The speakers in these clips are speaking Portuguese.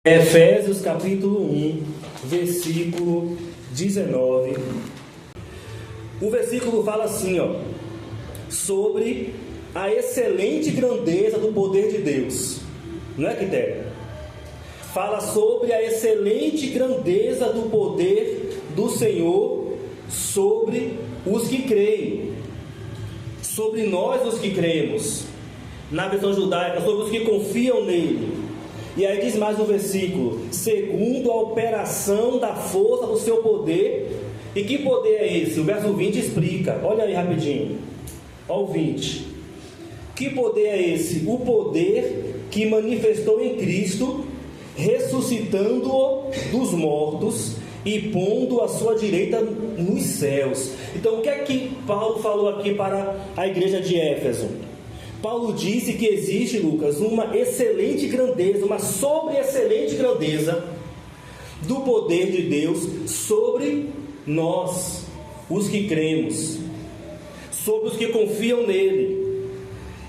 Efésios capítulo 1, versículo 19. O versículo fala assim, sobre a excelente grandeza do poder de Deus. Não é, Quitéria? Fala sobre a excelente grandeza do poder do Senhor sobre os que creem. Sobre nós os que cremos. Na versão judaica, sobre os que confiam nele. E aí diz mais no versículo: segundo a operação da força do seu poder. E que poder é esse? O verso 20 explica. Olha aí rapidinho. Olha o 20. Que poder é esse? O poder que manifestou em Cristo, ressuscitando-o dos mortos e pondo a sua direita nos céus. Então o que é que Paulo falou aqui para a igreja de Éfeso? Paulo disse que existe, Lucas, uma excelente grandeza, uma sobre-excelente grandeza do poder de Deus sobre nós, os que cremos, sobre os que confiam nele.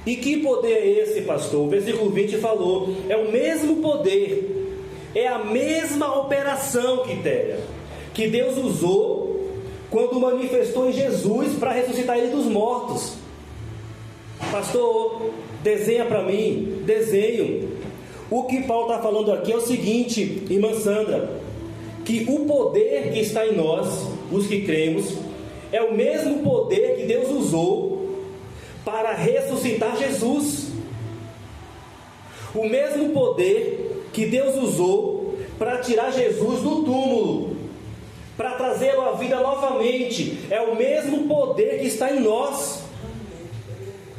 E que poder é esse, pastor? O versículo 20 falou: é o mesmo poder, é a mesma operação, Quitéria, que Deus usou quando manifestou em Jesus para ressuscitar ele dos mortos. Pastor, desenha para mim. Desenho. O que Paulo está falando aqui é o seguinte, irmã Sandra, que o poder que está em nós, os que cremos, é o mesmo poder que Deus usou para ressuscitar Jesus. O mesmo poder que Deus usou para tirar Jesus do túmulo, para trazê-lo à vida novamente, é o mesmo poder que está em nós.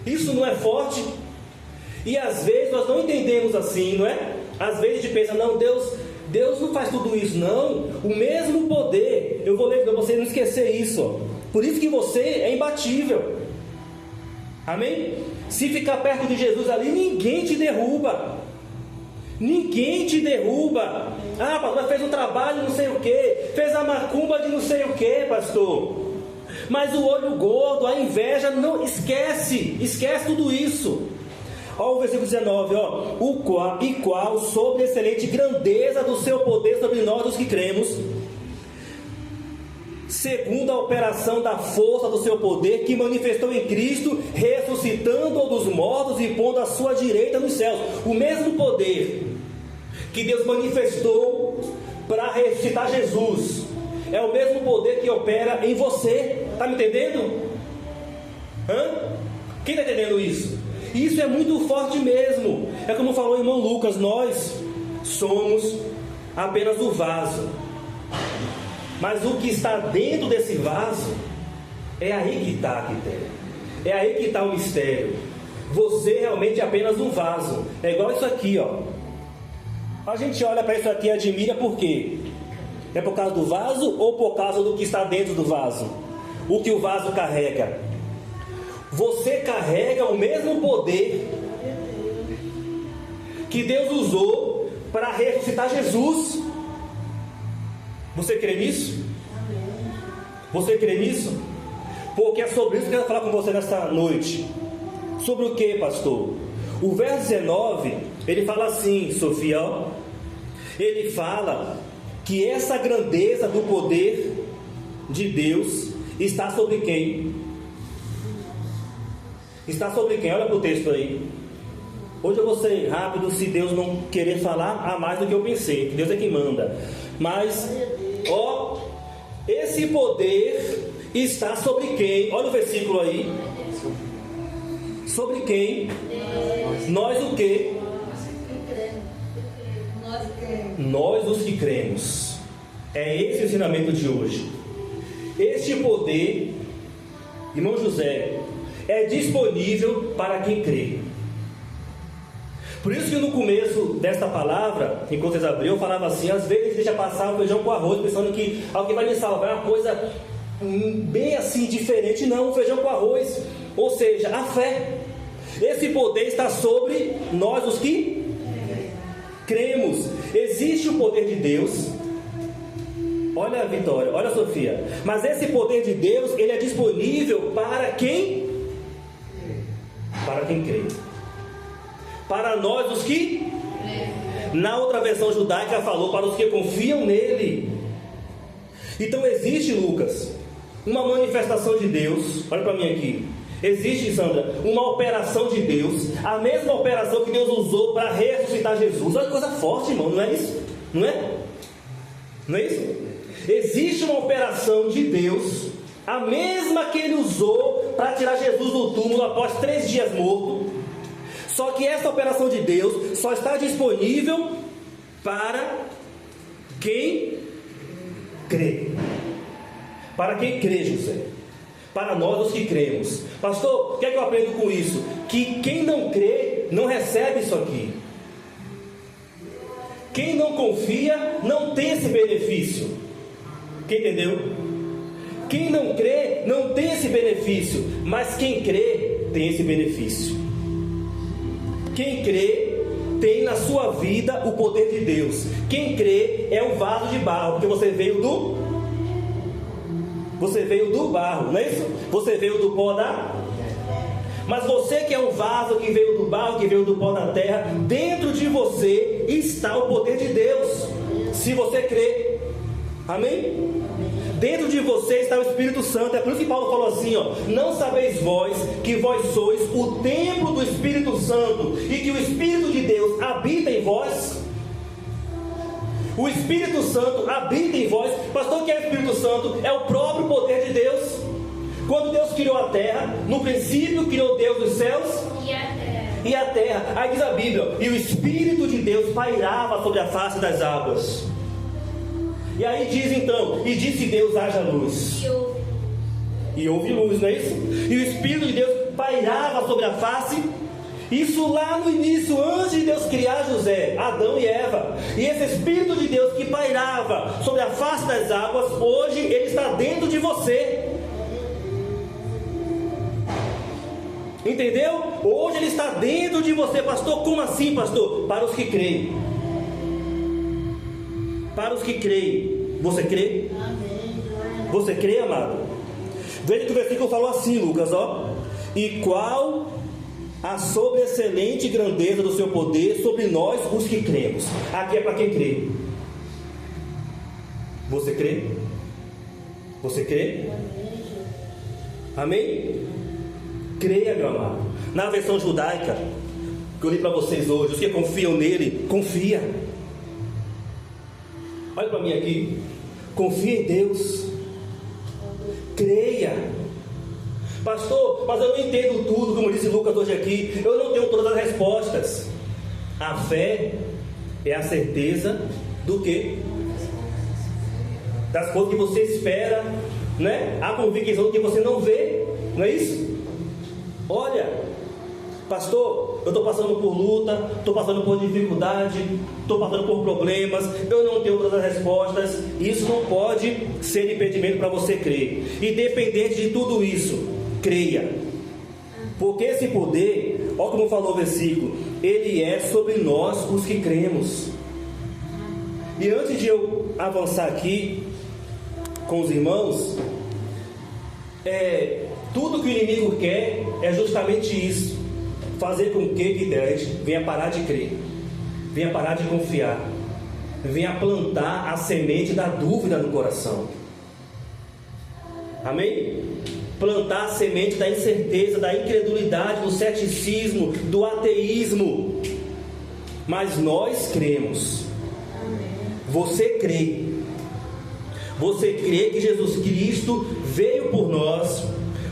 Isso não é forte? E às vezes nós não entendemos assim, não é? Às vezes a gente pensa: não, Deus não faz tudo isso. Não, o mesmo poder. Eu vou ler para você não esquecer isso. Por isso que você é imbatível. Amém? Se ficar perto de Jesus ali, ninguém te derruba. Ninguém te derruba. Ah, pastor, fez um trabalho não sei o que, fez a macumba de não sei o que, pastor. Mas o olho gordo, a inveja, não esquece tudo isso. Olha o versículo 19, o qual sobre a excelente grandeza do seu poder sobre nós os que cremos, segundo a operação da força do seu poder que manifestou em Cristo, ressuscitando-o dos mortos e pondo a sua direita nos céus. O mesmo poder que Deus manifestou para ressuscitar Jesus é o mesmo poder que opera em você. Está me entendendo? Quem está entendendo isso? Isso é muito forte mesmo. É como falou o irmão Lucas: nós somos apenas o vaso, mas o que está dentro desse vaso, é aí que está, é aí que está o mistério. Você realmente é apenas um vaso. É igual isso aqui, A gente olha para isso aqui e admira. Por quê? É por causa do vaso ou por causa do que está dentro do vaso? O que o vaso carrega? Você carrega o mesmo poder que Deus usou para ressuscitar Jesus. Você crê nisso? Você crê nisso? Porque é sobre isso que eu quero falar com você nesta noite. Sobre o que, pastor? O verso 19, ele fala assim, Sofia, ele fala que essa grandeza do poder de Deus está sobre quem? Está sobre quem? Olha para o texto aí. Hoje eu vou ser rápido, se Deus não querer falar a mais do que eu pensei, que Deus é quem manda. Mas, esse poder está sobre quem? Olha o versículo aí. Sobre quem? Nós o quê? Nós os que cremos. É esse o ensinamento de hoje. Este poder, irmão José, é disponível para quem crê. Por isso que no começo desta palavra, enquanto vocês abriam, eu falava assim: às vezes deixa passar o feijão com arroz, pensando que alguém vai me salvar, é uma coisa bem assim diferente. Não, o feijão com arroz, ou seja, a fé. Esse poder está sobre nós os que cremos. Existe o poder de Deus. Olha a Vitória, olha a Sofia. Mas esse poder de Deus, ele é disponível para quem? Para quem crê. Para nós os que Na outra versão judaica falou para os que confiam nele. Então existe, Lucas, uma manifestação de Deus. Olha para mim aqui. Existe, Sandra, uma operação de Deus, a mesma operação que Deus usou para ressuscitar Jesus. Olha que coisa forte, irmão, não é isso? Não é? Não é isso? Existe uma operação de Deus, a mesma que Ele usou para tirar Jesus do túmulo após 3 dias morto. Só que essa operação de Deus só está disponível para quem crê. Para quem crê, José. Para nós os que cremos. Pastor, o que é que eu aprendo com isso? Que quem não crê não recebe isso aqui. Quem não confia não tem esse benefício. Quem entendeu? Quem não crê não tem esse benefício, mas quem crê tem esse benefício. Quem crê tem na sua vida o poder de Deus. Quem crê é um vaso de barro, porque você veio do barro, não é isso? Você veio do pó da... Mas você que é um vaso que veio do barro, que veio do pó da terra, dentro de você está o poder de Deus, se você crê. Amém? Dentro de você está o Espírito Santo. É por isso que Paulo falou assim, ó: não sabeis vós que vós sois o templo do Espírito Santo e que o Espírito de Deus habita em vós? O Espírito Santo habita em vós. Pastor, o que é o Espírito Santo? É o próprio poder de Deus. Quando Deus criou a terra, no princípio criou Deus os céus e a terra. Aí diz a Bíblia: e o Espírito de Deus pairava sobre a face das águas. E aí diz então: e disse Deus, haja luz. E houve luz, não é isso? E o Espírito de Deus pairava sobre a face. Isso lá no início, antes de Deus criar José, Adão e Eva. E esse Espírito de Deus que pairava sobre a face das águas, hoje ele está dentro de você. Entendeu? Hoje ele está dentro de você. Pastor, como assim, pastor? Para os que creem. Para os que creem. Você crê? Você crê, amado? Veja que o versículo falou assim, Lucas, ó: e qual a sobreexcelente grandeza do seu poder sobre nós os que cremos. Aqui é para quem crê. Você crê? Você crê? Amém? Creia, meu amado. Na versão judaica que eu li para vocês hoje, os que confiam nele, confia. Olha para mim aqui. Confia em Deus. Creia. Pastor, mas eu não entendo tudo, como disse Lucas hoje aqui. Eu não tenho todas as respostas. A fé é a certeza do quê? Das coisas que você espera, né? A convicção do que você não vê, não é isso? Olha, pastor, eu estou passando por luta, estou passando por dificuldade, estou passando por problemas, eu não tenho todas as respostas. Isso não pode ser impedimento para você crer. Independente de tudo isso, creia, porque esse poder, olha como falou o versículo, ele é sobre nós os que cremos. E antes de eu avançar aqui com os irmãos, tudo que o inimigo quer é justamente isso: fazer com que Guilherme venha parar de crer, venha parar de confiar, venha plantar a semente da dúvida no coração. Amém? Plantar a semente da incerteza, da incredulidade, do ceticismo, do ateísmo. Mas nós cremos. Você crê. Você crê que Jesus Cristo veio por nós,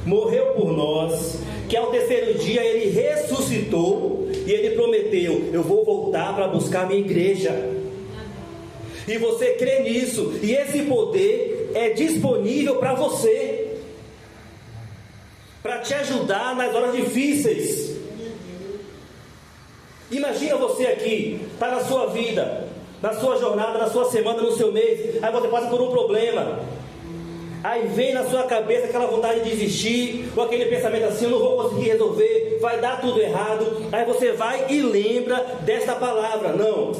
morreu por nós, que ao terceiro dia ele ressuscitou e ele prometeu: eu vou voltar para buscar a minha igreja. E você crê nisso, e esse poder é disponível para você, para te ajudar nas horas difíceis. Imagina você aqui, está na sua vida, na sua jornada, na sua semana, no seu mês, aí você passa por um problema, aí vem na sua cabeça aquela vontade de desistir, ou aquele pensamento assim: eu não vou conseguir resolver, vai dar tudo errado. Aí você vai e lembra desta palavra: não,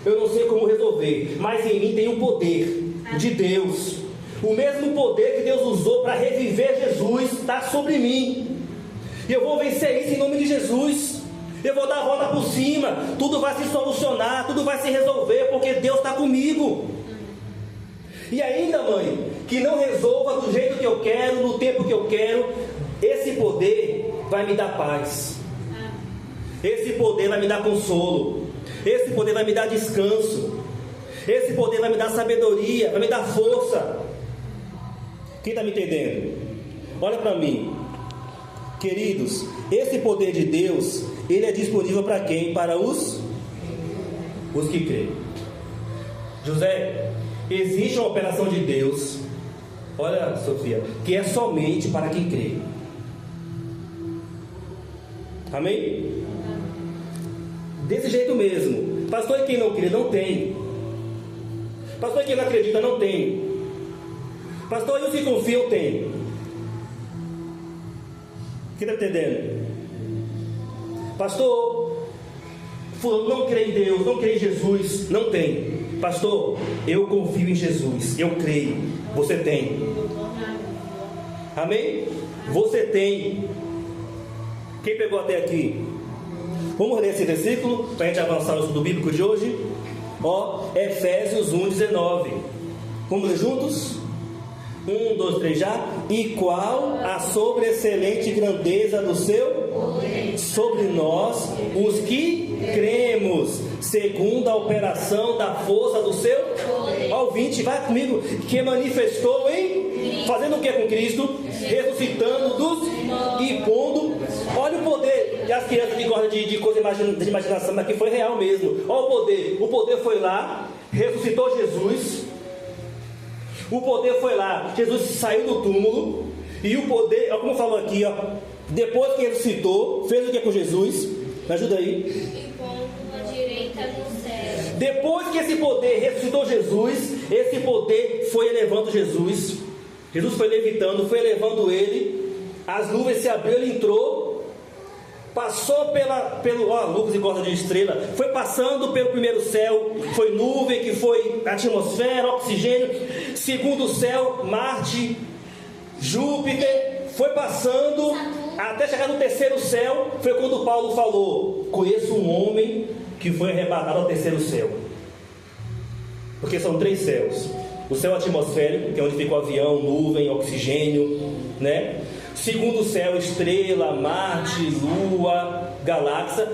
eu não sei como resolver, mas em mim tem um poder de Deus. O mesmo poder que Deus usou para reviver Jesus está sobre mim, e eu vou vencer isso em nome de Jesus. Eu vou dar a volta por cima. Tudo vai se solucionar, tudo vai se resolver, porque Deus está comigo. E ainda, mãe, que não resolva do jeito que eu quero, no tempo que eu quero, esse poder vai me dar paz. Esse poder vai me dar consolo. Esse poder vai me dar descanso. Esse poder vai me dar sabedoria, vai me dar força. Quem está me entendendo? Olha para mim. Queridos, esse poder de Deus, ele é disponível para quem? Para os que creem. José, existe uma operação de Deus, olha, Sofia, que é somente para quem crê. Amém? Desse jeito mesmo. Pastor, e quem não crê? Não tem. Pastor, e quem não acredita? Não tem. Pastor, e os que confiam? Tem. Quem está entendendo? Pastor, fulano não crê em Deus, não crê em Jesus. Não tem. Pastor, eu confio em Jesus, eu creio. Você tem. Amém? Você tem. Quem pegou até aqui? Vamos ler esse versículo para a gente avançar no estudo bíblico de hoje. Ó, Efésios 1:19. Vamos ler juntos? 1, 2, 3 já. E qual a sobreexcelente grandeza do seu sobre nós, os que cremos, segundo a operação da força do seu ó, 20, vai comigo, que manifestou em fazendo o que com Cristo? Ressuscitando dos e pondo. Olha o poder. E as crianças que gostam de coisa de imaginação, mas que foi real mesmo. Olha o poder. O poder foi lá, ressuscitou Jesus. O poder foi lá, Jesus saiu do túmulo. E o poder, ó, como falou aqui, ó, depois que ressuscitou, fez o que com Jesus? Me ajuda aí. E pondo a direita no céu. Depois que esse poder ressuscitou Jesus, esse poder foi elevando Jesus. Jesus foi levitando, foi elevando ele. As nuvens se abriram, ele entrou. Passou pelo Lucas e gosta de estrela. Foi passando pelo primeiro céu. Foi nuvem, que foi atmosfera, oxigênio. Segundo céu, Marte, Júpiter. Foi passando até chegar no terceiro céu. Foi quando Paulo falou: conheço um homem que foi arrebatado ao terceiro céu. Porque são 3 céus. O céu atmosférico, que é onde fica o avião, nuvem, oxigênio, né? Segundo céu, estrela, Marte, Lua, galáxia.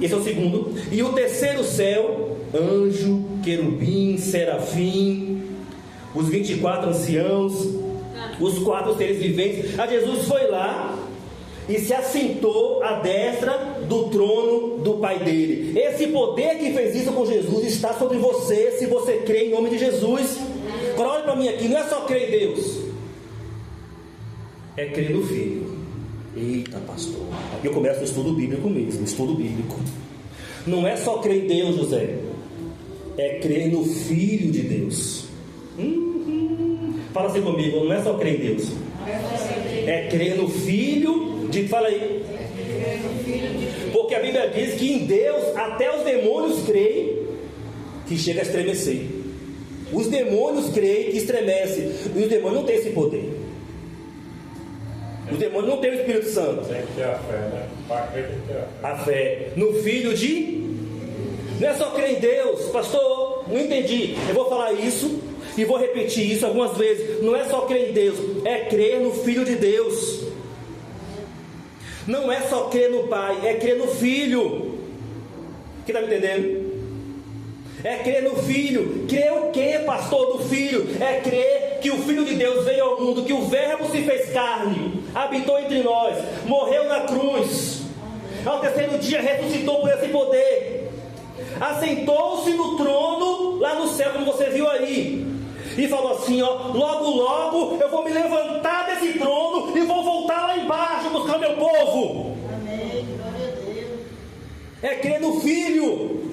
Esse é o segundo. E o terceiro céu, anjo, querubim, serafim, os 24 anciãos, os 4 seres viventes. A Jesus foi lá e se assentou à destra do trono do Pai dele. Esse poder que fez isso com Jesus está sobre você, se você crê em nome de Jesus. Agora olha para mim aqui, não é só crer em Deus, é crer no Filho. Eita, pastor, aqui eu começo o estudo bíblico mesmo, estudo bíblico. Não é só crer em Deus, José, é crer no Filho de Deus. Fala assim comigo, não é só crer em Deus, é crer no Filho de... Fala aí. Porque a Bíblia diz que em Deus até os demônios creem, que chega a estremecer. Os demônios creem que estremece. E os demônios não têm esse poder. Os demônios não têm o Espírito Santo. Tem que ter a fé, né? Para crer tem que ter a fé no Filho de... Não é só crer em Deus. Pastor, não entendi. Eu vou falar isso e vou repetir isso algumas vezes. Não é só crer em Deus, é crer no Filho de Deus. Não é só crer no Pai, é crer no Filho. Quem está me entendendo? É crer no Filho. Crer o que, pastor, do Filho? É crer que o Filho de Deus veio ao mundo, que o Verbo se fez carne, habitou entre nós, morreu na cruz, ao terceiro dia ressuscitou por esse poder, assentou-se no trono lá no céu, como você viu aí, e falou assim, ó, logo logo eu vou me levantar desse trono e vou voltar lá embaixo buscar meu povo. Amém, glória a Deus. É crer no Filho.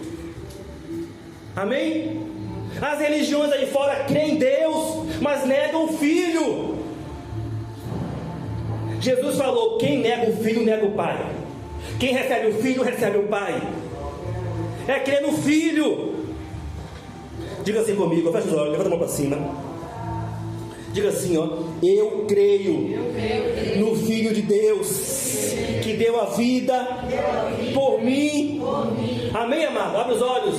Amém? As religiões aí fora creem em Deus, mas negam o Filho. Jesus falou: quem nega o Filho, nega o Pai. Quem recebe o Filho, recebe o Pai. É crer no Filho. Diga assim comigo, fecha os olhos, levanta a mão para cima. Diga assim, ó: eu creio no Filho de Deus. que deu a vida por mim. Amém, amado? Abre os olhos.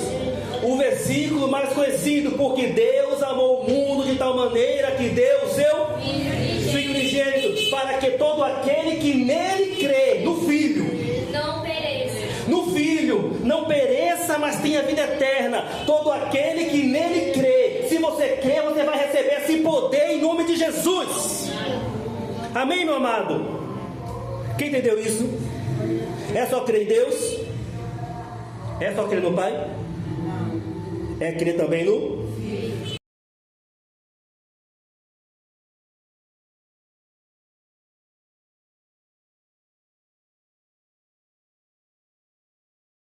O versículo mais conhecido: porque Deus amou o mundo de tal maneira que deu o seu Filho unigênito, para que todo aquele que nele crê, no Filho, não pereça, mas tenha vida eterna. Todo aquele que nele crê. Se você crê, você vai receber esse poder em nome de Jesus. Amém, meu amado? Quem entendeu isso? É só crer em Deus? É só crer no Pai? É crer também no